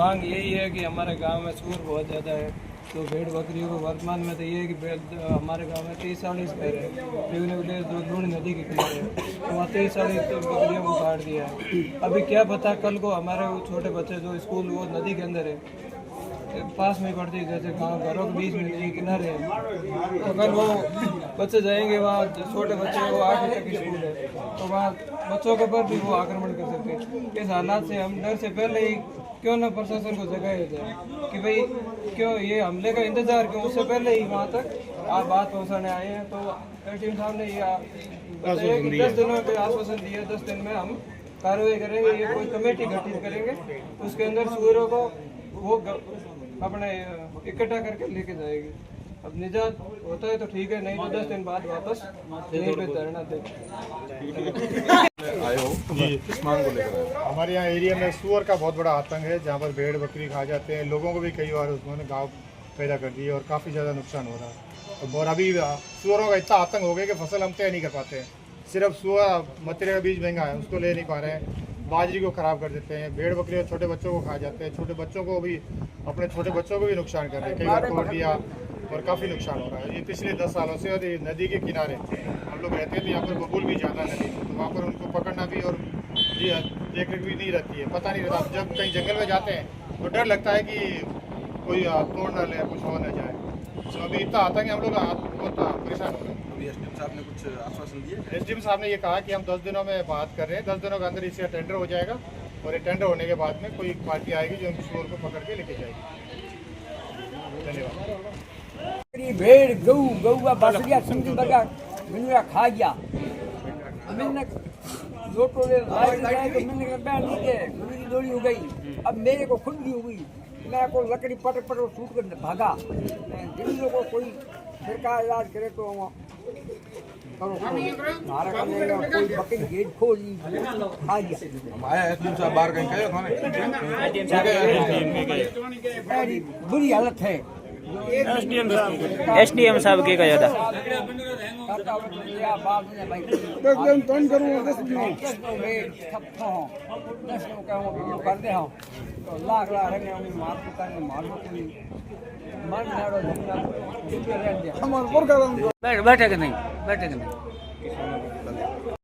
मांग यही है कि हमारे गांव में सूर बहुत ज़्यादा है, तो भेड़ बकरियों को वर्तमान में तो ये है कि हमारे गांव में 30-40 घर है, लूणी नदी के किनारे है, तो वहाँ 30-40 बकरियों को काट दिया है। अभी क्या पता कल को हमारे वो छोटे बच्चे जो स्कूल वो नदी के अंदर है, पास में पड़ती है, जैसे गाँव घरों के बीच में नदी के किनारे है, तो कल वो बच्चे जाएंगे वहाँ, छोटे बच्चे वो 8वीं तक की स्कूल है, तो वहाँ बच्चों के ऊपर भी वो आक्रमण कर सकते हैं। इस हालात से हम डर से पहले ही क्यों ना प्रशासन को जगाया जाए कि भाई क्यों ये हमले का इंतजार क्यों, उससे पहले ही वहाँ तक आप बात पहुँचाने आए हैं। तो टीम साहब ने ये बताया कि 10 दिनों के आश्वासन दिया, 10 दिन में हम कार्रवाई करेंगे, ये कोई कमेटी गठित करेंगे, उसके अंदर सूअरों को वो अपने इकट्ठा करके लेके जाएगी। अब निजात होता है तो ठीक है, नहीं तो 10 दिन बाद वापस यहीं पे धरना दे। किस मांग को लेकर हमारे यहाँ एरिया में सूअर का बहुत बड़ा आतंक है, जहाँ पर भेड़ बकरी खा जाते हैं। लोगों को भी कई बार उन्होंने गाँव पैदा कर दी और काफ़ी ज़्यादा नुकसान हो रहा है। और अभी सूअरों का इतना आतंक हो गया कि फसल हम तय नहीं कर पाते हैं। सिर्फ सूअर मतीरे का बीज महंगा है, उसको ले नहीं पा रहे हैं, बाजरी को ख़राब कर देते हैं। भेड़ बकरी और छोटे बच्चों को खा जाते हैं, छोटे बच्चों को भी, अपने छोटे बच्चों को भी नुकसान कर रहे हैं, कई बार तोड़ दिया और काफ़ी नुकसान हो रहा है। ये पिछले 10 सालों से। और नदी के किनारे हम लोग रहते हैं, तो यहाँ पर बबूल भी ज़्यादा नदी, तो वहाँ पर उनको पकड़ना भी और देख रेख भी नहीं रहती है, पता नहीं रहता। जब कहीं जंगल में जाते हैं तो डर लगता है कि कोई तोड़ ना ले, कुछ हो ना जाए। तो अभी इतना आता है कि हम लोग बहुत परेशान हो रहे हैं। एसडीएम साहब ने कुछ आश्वासन दिए? एसडीएम साहब ने ये कहा कि हम 10 दिनों में बात कर रहे हैं, 10 दिनों के अंदर इसका टेंडर हो जाएगा और ये टेंडर होने के बाद में कोई पार्टी आएगी जो उन सूअर को पकड़ के लेके जाएगी। धन्यवाद। भेड़ गऊ गऊ बस गया, समझी बगा मैंने खा गया, मैंने लोटो ले लाए तो मैंने बैठ नीचे मेरी दौड़ी हो गई। अब मेरे को खुद भी हो गई, मैं को लकड़ी पटक पटक सूट कर भागा। जिन लोगों को कोई सरकार इलाज करे तो करो, मारा करने कोई बकरी गेट खोली खा गया। आया एसडीएम साहब बाहर कहीं गए खाने? बुरी हालत है। एसडीएम साहब के कहा था बैठे कि नहीं, बैठे कि नहीं।